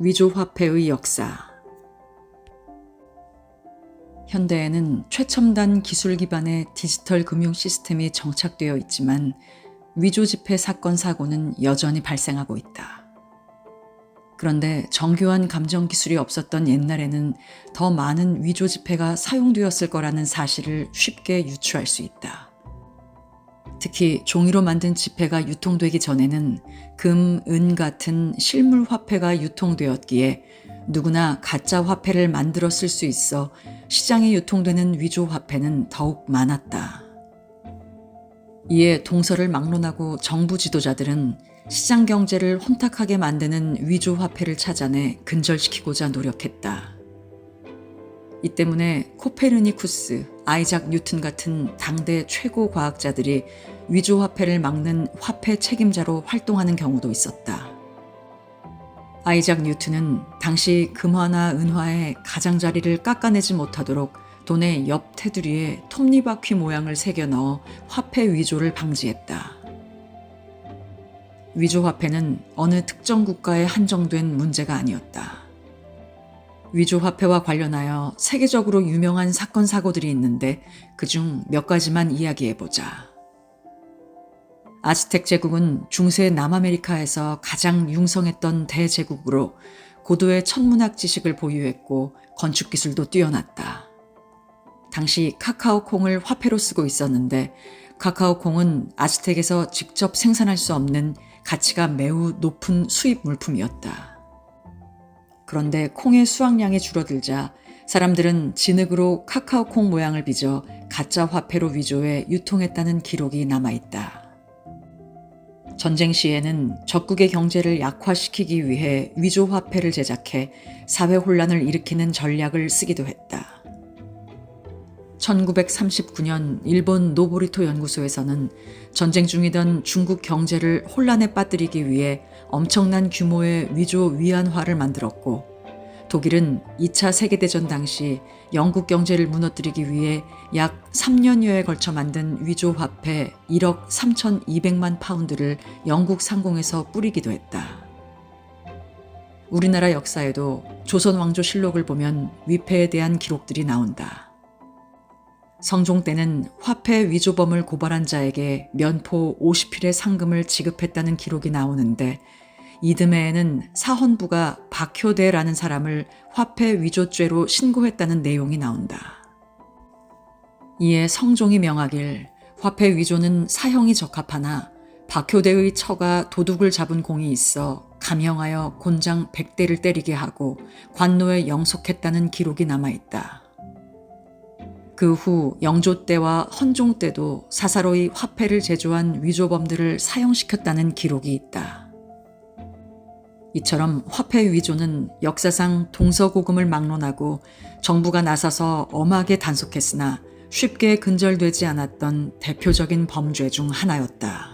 위조화폐의 역사. 현대에는 최첨단 기술 기반의 디지털 금융 시스템이 정착되어 있지만 위조지폐 사건 사고는 여전히 발생하고 있다. 그런데 정교한 감정 기술이 없었던 옛날에는 더 많은 위조지폐가 사용되었을 거라는 사실을 쉽게 유추할 수 있다. 특히 종이로 만든 지폐가 유통되기 전에는 금, 은 같은 실물 화폐가 유통되었기에 누구나 가짜 화폐를 만들어 쓸 수 있어 시장에 유통되는 위조 화폐는 더욱 많았다. 이에 동서를 막론하고 정부 지도자들은 시장 경제를 혼탁하게 만드는 위조 화폐를 찾아내 근절시키고자 노력했다. 이 때문에 코페르니쿠스, 아이작 뉴튼 같은 당대 최고 과학자들이 위조 화폐를 막는 화폐 책임자로 활동하는 경우도 있었다. 아이작 뉴튼은 당시 금화나 은화의 가장자리를 깎아내지 못하도록 돈의 옆 테두리에 톱니바퀴 모양을 새겨 넣어 화폐 위조를 방지했다. 위조 화폐는 어느 특정 국가에 한정된 문제가 아니었다. 위조 화폐와 관련하여 세계적으로 유명한 사건 사고들이 있는데 그중 몇 가지만 이야기해보자. 아즈텍 제국은 중세 남아메리카에서 가장 융성했던 대제국으로 고도의 천문학 지식을 보유했고 건축 기술도 뛰어났다. 당시 카카오콩을 화폐로 쓰고 있었는데 카카오콩은 아즈텍에서 직접 생산할 수 없는 가치가 매우 높은 수입 물품이었다. 그런데 콩의 수확량이 줄어들자 사람들은 진흙으로 카카오콩 모양을 빚어 가짜 화폐로 위조해 유통했다는 기록이 남아있다. 전쟁 시에는 적국의 경제를 약화시키기 위해 위조 화폐를 제작해 사회 혼란을 일으키는 전략을 쓰기도 했다. 1939년 일본 노보리토 연구소에서는 전쟁 중이던 중국 경제를 혼란에 빠뜨리기 위해 엄청난 규모의 위조 위안화를 만들었고, 독일은 2차 세계대전 당시 영국 경제를 무너뜨리기 위해 약 3년여에 걸쳐 만든 위조 화폐 1억 3,200만 파운드를 영국 상공에서 뿌리기도 했다. 우리나라 역사에도 조선 왕조실록을 보면 위패에 대한 기록들이 나온다. 성종 때는 화폐 위조범을 고발한 자에게 면포 50필의 상금을 지급했다는 기록이 나오는데 이듬해에는 사헌부가 박효대라는 사람을 화폐 위조죄로 신고했다는 내용이 나온다. 이에 성종이 명하길 화폐 위조는 사형이 적합하나 박효대의 처가 도둑을 잡은 공이 있어 감형하여 곤장 100대를 때리게 하고 관노에 영속했다는 기록이 남아있다. 그 후 영조 때와 헌종 때도 사사로이 화폐를 제조한 위조범들을 사형시켰다는 기록이 있다. 이처럼 화폐 위조는 역사상 동서고금을 막론하고 정부가 나서서 엄하게 단속했으나 쉽게 근절되지 않았던 대표적인 범죄 중 하나였다.